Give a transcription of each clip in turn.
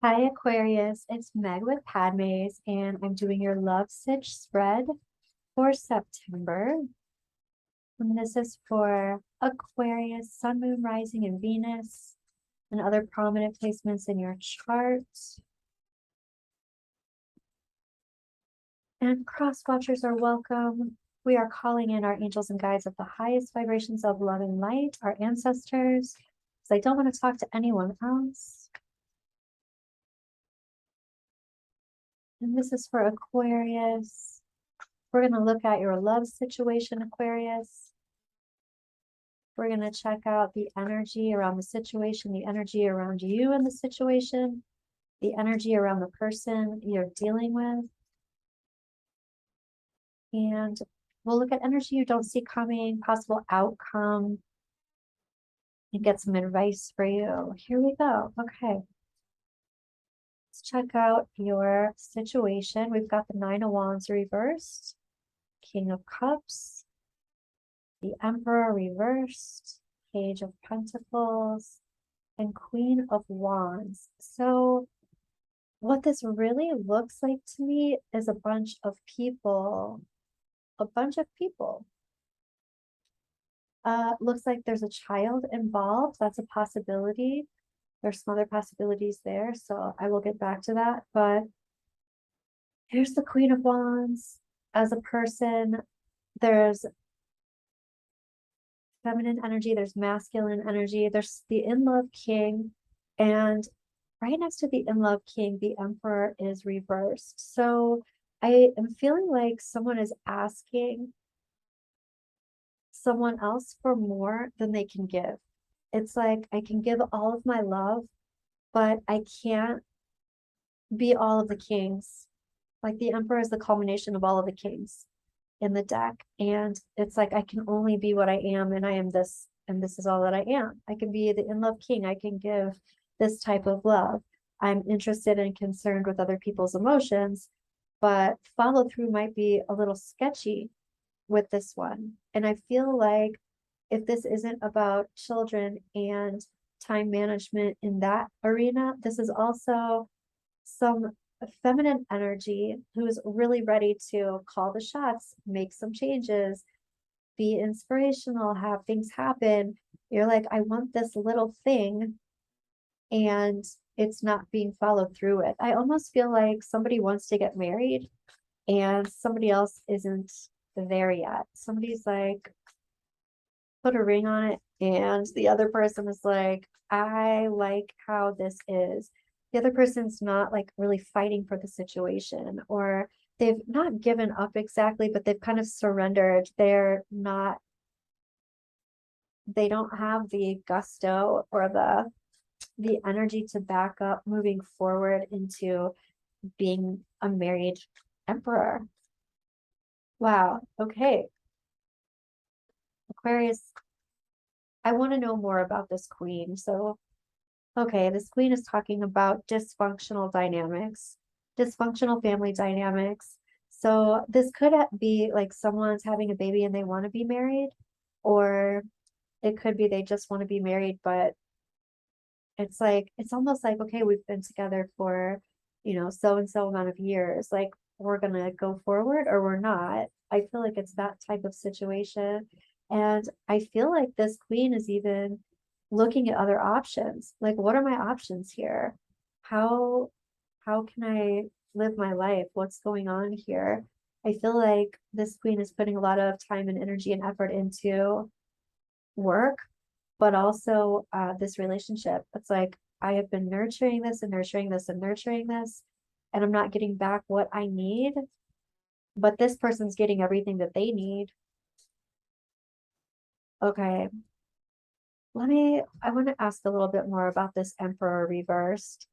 Hi Aquarius, it's Meg with Padmes, and I'm doing your love sitch spread for September. And this is for Aquarius, Sun, Moon, Rising, and Venus, and other prominent placements in your chart. And cross watchers are welcome. We are calling in our angels and guides of the highest vibrations of love and light, our ancestors, because I don't want to talk to anyone else. And this is for Aquarius. We're going to look at your love situation, Aquarius. We're going to check out the energy around the situation, the energy around you in the situation, the energy around the person you're dealing with. And we'll look at energy you don't see coming, possible outcome, and get some advice for you. Here we go. Okay. Let's check out your situation. We've got the Nine of Wands reversed, King of Cups, the Emperor reversed, Page of Pentacles, and Queen of Wands. So what this really looks like to me is a bunch of people. Looks like there's a child involved. That's a possibility. There's some other possibilities there, so I will get back to that. But here's the Queen of Wands. As a person, there's feminine energy, there's masculine energy, there's the in-love king, and right next to the in-love king, the emperor is reversed. So I am feeling like someone is asking someone else for more than they can give. It's like I can give all of my love, but I can't be all of the kings. Like the emperor is the culmination of all of the kings in the deck. And it's like I can only be what I am, and I am this, and this is all that I am. I can be the in-love king. I can give this type of love. I'm interested and concerned with other people's emotions, but follow through might be a little sketchy with this one. And I feel like if this isn't about children and time management in that arena, this is also some feminine energy who's really ready to call the shots, make some changes, be inspirational, have things happen. You're like, I want this little thing, and it's not being followed through with. I almost feel like somebody wants to get married and somebody else isn't there yet. Somebody's like, put a ring on it, and the other person is like, I like how this is. The other person's not like really fighting for the situation, or they've not given up exactly, but they've kind of surrendered. They don't have the gusto or the energy to back up moving forward into being a married emperor. Wow. Okay. Aquarius, I want to know more about this queen. So, okay, this queen is talking about dysfunctional dynamics, dysfunctional family dynamics. So this could be like someone's having a baby and they want to be married, or it could be they just want to be married, but it's like, it's almost like, okay, we've been together for, so and so amount of years. Like, we're gonna go forward or we're not. I feel like it's that type of situation. And I feel like this queen is even looking at other options. Like, what are my options here? How how can I live my life? What's going on here? I feel like this queen is putting a lot of time and energy and effort into work, but also this relationship. It's like I have been nurturing this and nurturing this and nurturing this, and I'm not getting back what I need, but this person's getting everything that they need. Okay, I want to ask a little bit more about this Emperor reversed.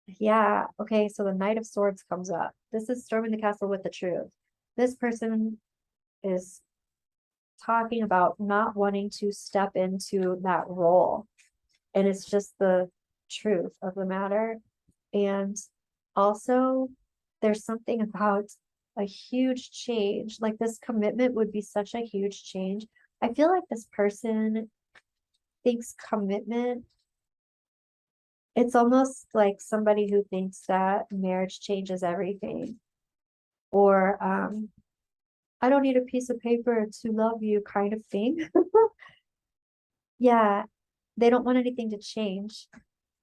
Yeah, okay, so the Knight of Swords comes up. This is storming the castle with the truth. This person is talking about not wanting to step into that role. And it's just the truth of the matter. And also, there's something about a huge change. Like, this commitment would be such a huge change. I feel like this person thinks commitment It's almost like somebody who thinks that marriage changes everything. Or I don't need a piece of paper to love you kind of thing. Yeah, they don't want anything to change.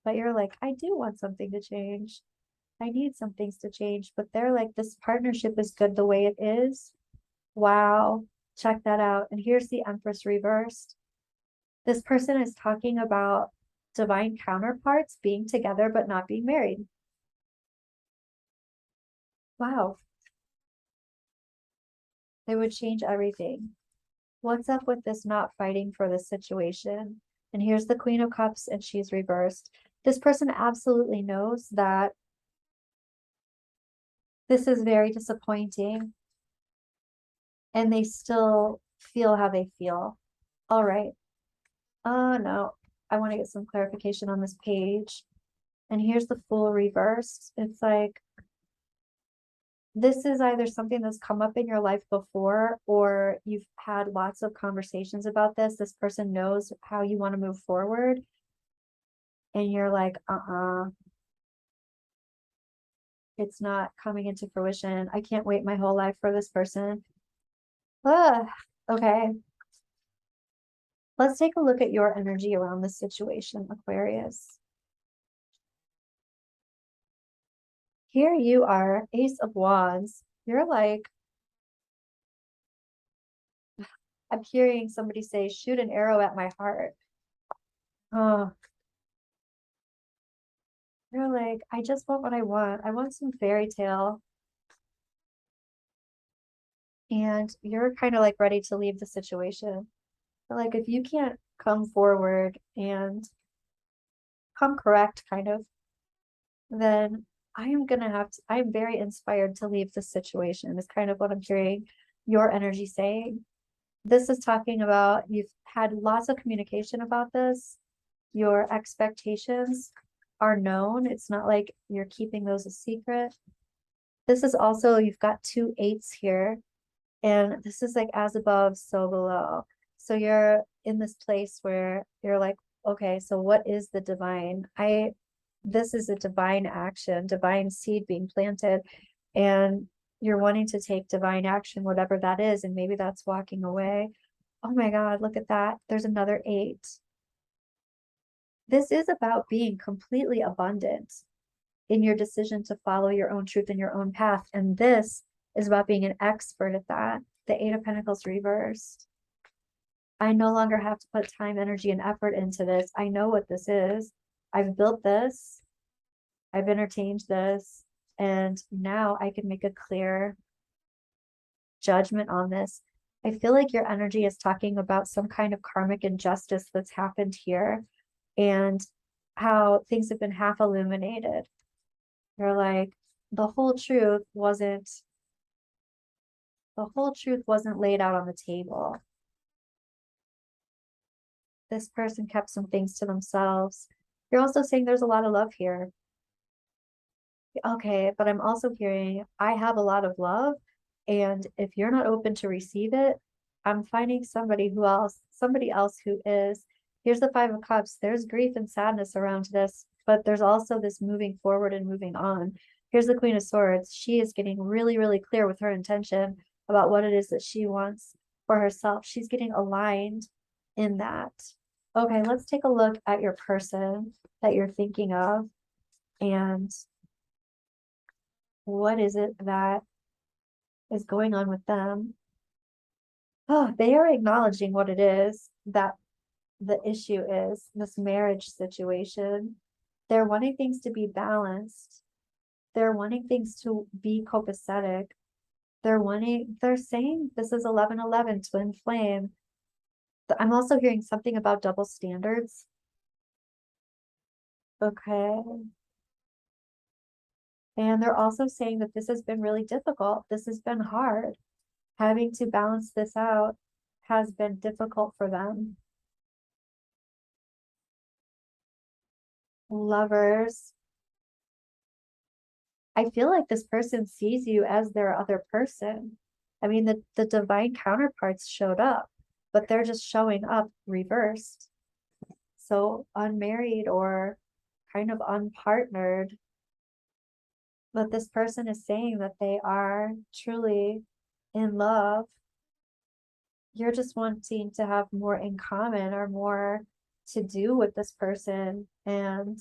But you're like, I do want something to change. I need some things to change. But they're like, this partnership is good the way it is. Wow, check that out. And here's the Empress reversed. This person is talking about divine counterparts being together but not being married. Wow, they would change everything. What's up with this not fighting for this situation? And here's the Queen of Cups, and she's reversed. This person absolutely knows that this is very disappointing, and they still feel how they feel. All right. No, I want to get some clarification on this page. And here's the Fool reversed. It's like, this is either something that's come up in your life before, or you've had lots of conversations about this. This person knows how you want to move forward. And you're like, it's not coming into fruition. I can't wait my whole life for this person. Okay. Let's take a look at your energy around this situation, Aquarius. Here you are, Ace of Wands. You're like, I'm hearing somebody say, shoot an arrow at my heart. Oh, you're like, I just want what I want. I want some fairy tale. And you're kind of like ready to leave the situation. But like, if you can't come forward and come correct, kind of, then I am gonna have to, I'm very inspired to leave this situation, is kind of what I'm hearing your energy saying. This is talking about you've had lots of communication about this. Your expectations are known. It's not like you're keeping those a secret. This is also, you've got 2 8s here, and this is like as above, so below. So you're in this place where you're like, okay, so what is the divine? This is a divine action, divine seed being planted, and you're wanting to take divine action, whatever that is, and maybe that's walking away. Oh my God, look at that. There's another 8. This is about being completely abundant in your decision to follow your own truth and your own path. And this is about being an expert at that. The 8 of Pentacles reversed. I no longer have to put time, energy, and effort into this. I know what this is. I've built this. I've entertained this. And now I can make a clear judgment on this. I feel like your energy is talking about some kind of karmic injustice that's happened here, and how things have been half illuminated. You're like, the whole truth wasn't laid out on the table. This person kept some things to themselves. You're also saying there's a lot of love here. Okay, but I'm also hearing I have a lot of love, and if you're not open to receive it, I'm finding somebody else who is. Here's the 5 of Cups. There's grief and sadness around this, but there's also this moving forward and moving on. Here's the Queen of Swords. She is getting really, really clear with her intention about what it is that she wants for herself. She's getting aligned in that. Okay, let's take a look at your person that you're thinking of, and what is it that is going on with them? Oh, they are acknowledging what it is that the issue is, this marriage situation. They're wanting things to be balanced. They're wanting things to be copacetic. They're saying this is 11-11, twin flame. I'm also hearing something about double standards. Okay. And they're also saying that this has been really difficult. This has been hard. Having to balance this out has been difficult for them. Lovers. I feel like this person sees you as their other person. I mean, the divine counterparts showed up, but they're just showing up reversed. So unmarried or kind of unpartnered. But this person is saying that they are truly in love. You're just wanting to have more in common or more to do with this person. And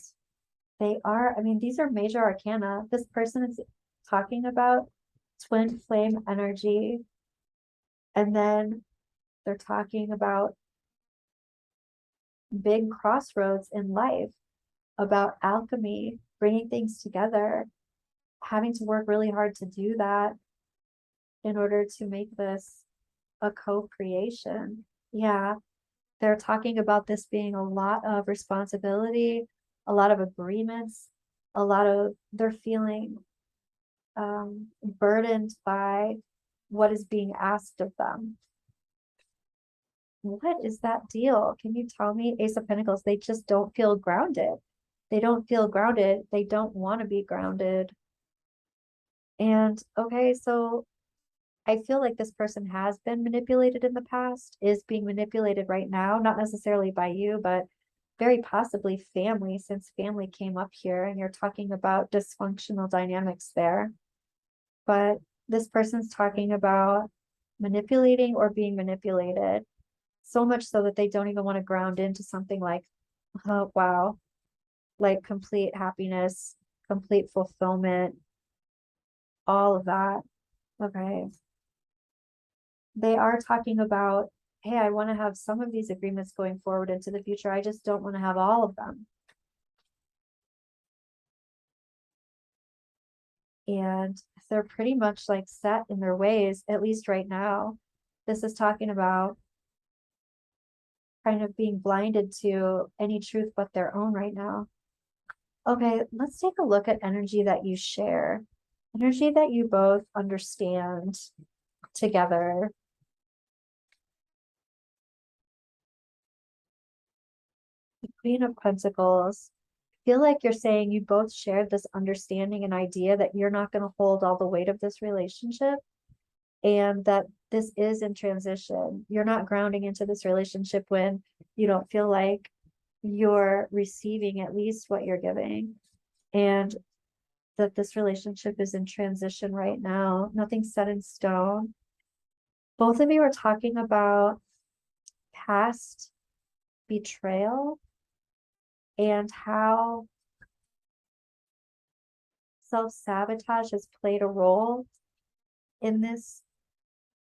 they are, I mean, these are major arcana. This person is talking about twin flame energy. And then they're talking about big crossroads in life, about alchemy, bringing things together, having to work really hard to do that in order to make this a co-creation. Yeah, they're talking about this being a lot of responsibility, a lot of agreements, a lot of, they're feeling burdened by what is being asked of them. What is that deal? Can you tell me? Ace of Pentacles, they just don't feel grounded. They don't feel grounded. They don't want to be grounded. And okay, so I feel like this person has been manipulated in the past, is being manipulated right now, not necessarily by you, but very possibly family, since family came up here and you're talking about dysfunctional dynamics there. But this person's talking about manipulating or being manipulated, so much so that they don't even want to ground into something like, oh, wow, like complete happiness, complete fulfillment, all of that. Okay. They are talking about, hey, I want to have some of these agreements going forward into the future. I just don't want to have all of them. And they're pretty much like set in their ways, at least right now. This is talking about kind of being blinded to any truth but their own right now. Okay, let's take a look at energy that you share, energy that you both understand together. The Queen of Pentacles. I feel like you're saying you both shared this understanding and idea that you're not going to hold all the weight of this relationship, and that this is in transition. You're not grounding into this relationship when you don't feel like you're receiving at least what you're giving, and that this relationship is in transition right now. Nothing's set in stone. Both of you are talking about past betrayal and how self-sabotage has played a role in this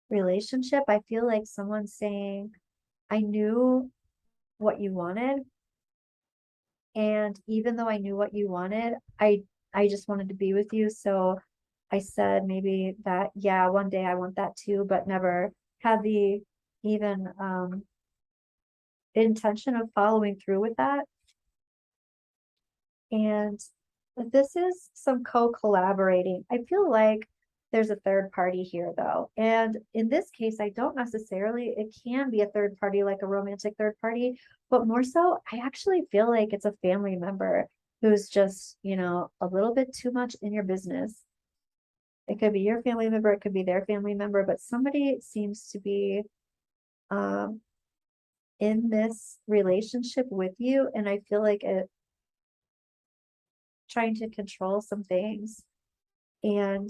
relationship. I feel like someone's saying, I knew what you wanted, and even though I knew what you wanted, I just wanted to be with you. So I said maybe that, yeah, one day I want that too, but never had the even intention of following through with that. And this is some co-collaborating. I feel like there's a third party here though. And in this case, I don't necessarily, it can be a third party, like a romantic third party, but more so, I actually feel like it's a family member who's just, you know, a little bit too much in your business. It could be your family member, it could be their family member, but somebody seems to be in this relationship with you. And I feel like it trying to control some things. And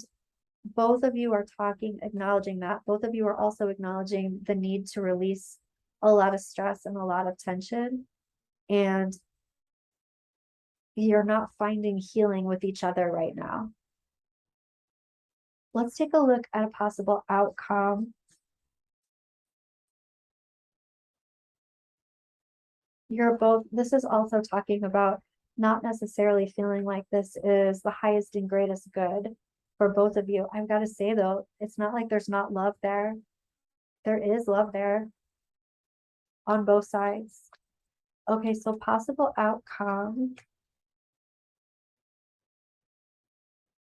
both of you are talking, acknowledging that. Both of you are also acknowledging the need to release a lot of stress and a lot of tension. And you're not finding healing with each other right now. Let's take a look at a possible outcome. You're both, this is also talking about not necessarily feeling like this is the highest and greatest good for both of you. I've got to say though, it's not like there's not love there. There is love there on both sides. Okay, so possible outcome.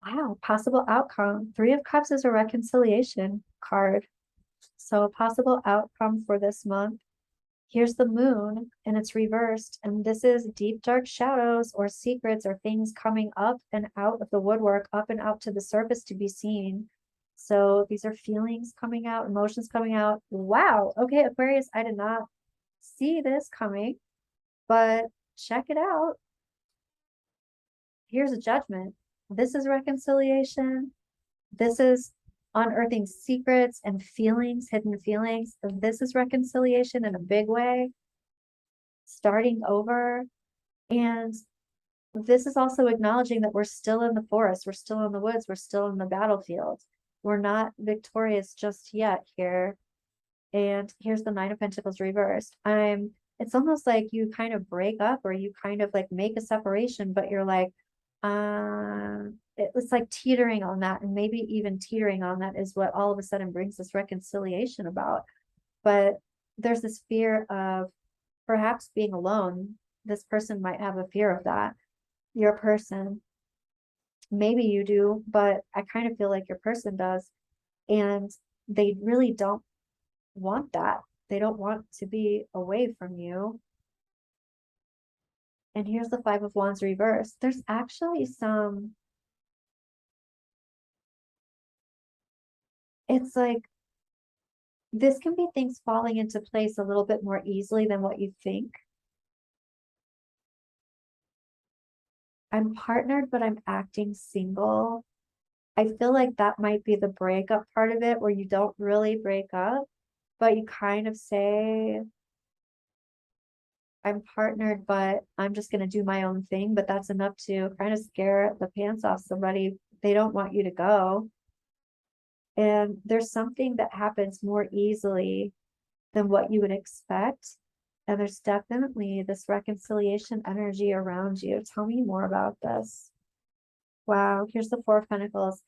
Wow, possible outcome. Three of Cups is a reconciliation card. So possible outcome for this month. Here's the moon and it's reversed. And this is deep, dark shadows or secrets or things coming up and out of the woodwork, up and out to the surface to be seen. So these are feelings coming out, emotions coming out. Wow. Okay, Aquarius, I did not see this coming, but check it out. here's a judgment. This is reconciliation. This is unearthing secrets and feelings, hidden feelings. This is reconciliation in a big way, starting over. And this is also acknowledging that we're still in the forest, we're still in the woods, we're still in the battlefield. We're not victorious just yet here. And here's the Nine of Pentacles reversed. It's almost like you kind of break up or you kind of like make a separation, but you're like, it was like teetering on that, and maybe even teetering on that is what all of a sudden brings this reconciliation about. But there's this fear of perhaps being alone. This person might have a fear of that. Your person, maybe you do, but I kind of feel like your person does. And they really don't want that. They don't want to be away from you. And here's the Five of Wands reversed. There's actually some, it's like, this can be things falling into place a little bit more easily than what you think. I'm partnered, but I'm acting single. I feel like that might be the breakup part of it, where you don't really break up, but you kind of say, I'm partnered, but I'm just going to do my own thing. But that's enough to kind of scare the pants off somebody. They don't want you to go. And there's something that happens more easily than what you would expect. And there's definitely this reconciliation energy around you. Tell me more about this. Wow, here's the Four of Pentacles.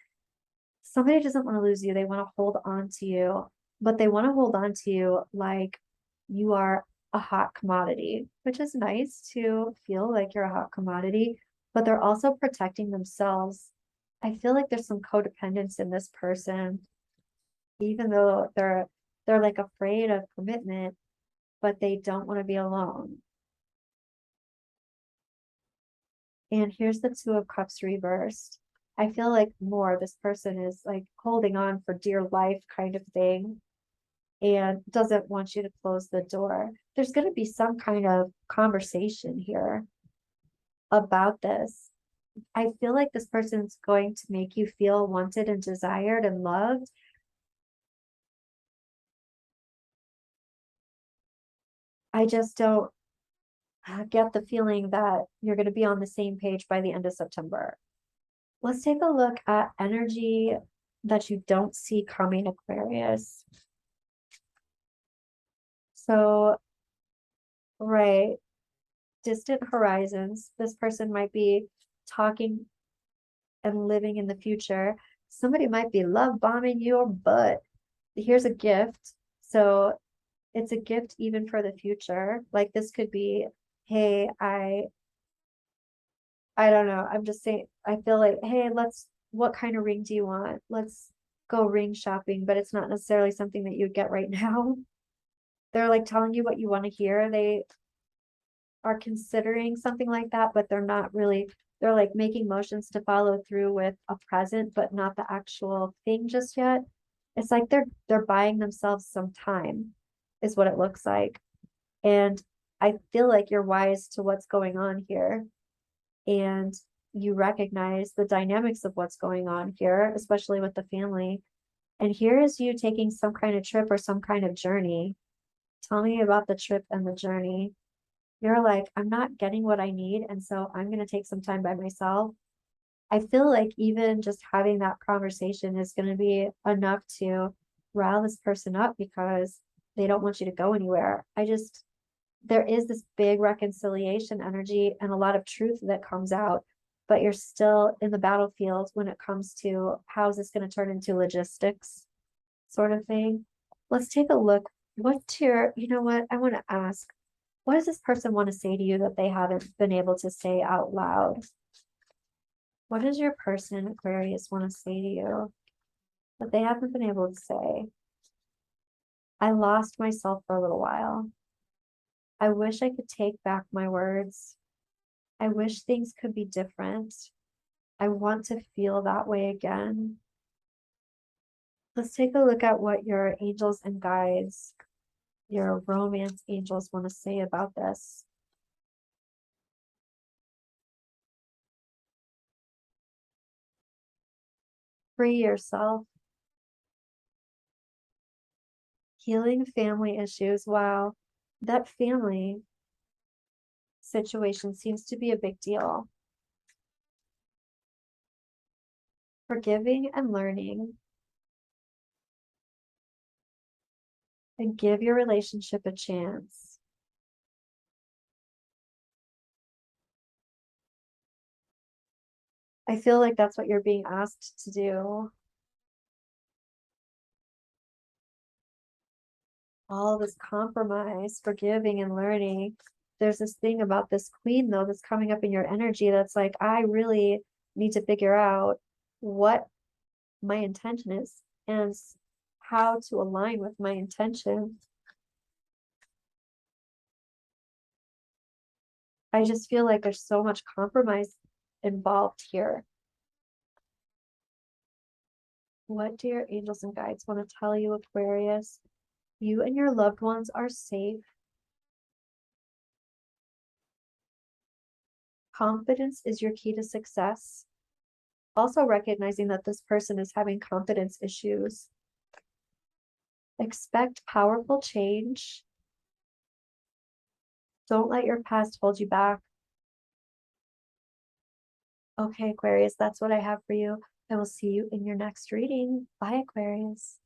Somebody doesn't want to lose you. They want to hold on to you, but they want to hold on to you like you are a hot commodity, which is nice to feel like you're a hot commodity, but they're also protecting themselves. I feel like there's some codependence in this person, even though they're like afraid of commitment, but they don't want to be alone. And here's the Two of Cups reversed. I feel like more this person is like holding on for dear life kind of thing and doesn't want you to close the door. There's going to be some kind of conversation here about this. I feel like this person's going to make you feel wanted and desired and loved. I just don't get the feeling that you're going to be on the same page by the end of September. Let's take a look at energy that you don't see coming, Aquarius. So, right, distant horizons. This person might be talking and living in the future. Somebody might be love bombing your butt. Here's a gift. So it's a gift even for the future. Like this could be, hey, I don't know. I'm just saying, I feel like, hey, what kind of ring do you want? Let's go ring shopping, but it's not necessarily something that you get right now. They're like telling you what you want to hear. They are considering something like that, but they're not really, they're like making motions to follow through with a present, but not the actual thing just yet. It's like they're buying themselves some time, is what it looks like. And I feel like you're wise to what's going on here. And you recognize the dynamics of what's going on here, especially with the family. And here is you taking some kind of trip or some kind of journey. Tell me about the trip and the journey. You're like, I'm not getting what I need, and so I'm going to take some time by myself. I feel like even just having that conversation is going to be enough to rile this person up because they don't want you to go anywhere. There is this big reconciliation energy and a lot of truth that comes out, but you're still in the battlefield when it comes to how's this going to turn into logistics sort of thing. Let's take a look. You know what? I want to ask, what does this person want to say to you that they haven't been able to say out loud? What does your person, Aquarius, want to say to you that they haven't been able to say? I lost myself for a little while. I wish I could take back my words. I wish things could be different. I want to feel that way again. Let's take a look at what your angels and guides, your romance angels, want to say about this. Free yourself. Healing family issues. Wow. That family situation seems to be a big deal. Forgiving and learning. And give your relationship a chance. I feel like that's what you're being asked to do. All this compromise, forgiving and learning. There's this thing about this queen, though, that's coming up in your energy that's like, I really need to figure out what my intention is and how to align with my intention. I just feel like there's so much compromise involved here. What do your angels and guides want to tell you, Aquarius? You and your loved ones are safe. Confidence is your key to success. Also recognizing that this person is having confidence issues. Expect powerful change. Don't let your past hold you back. Okay, Aquarius, that's what I have for you. I will see you in your next reading. Bye, Aquarius.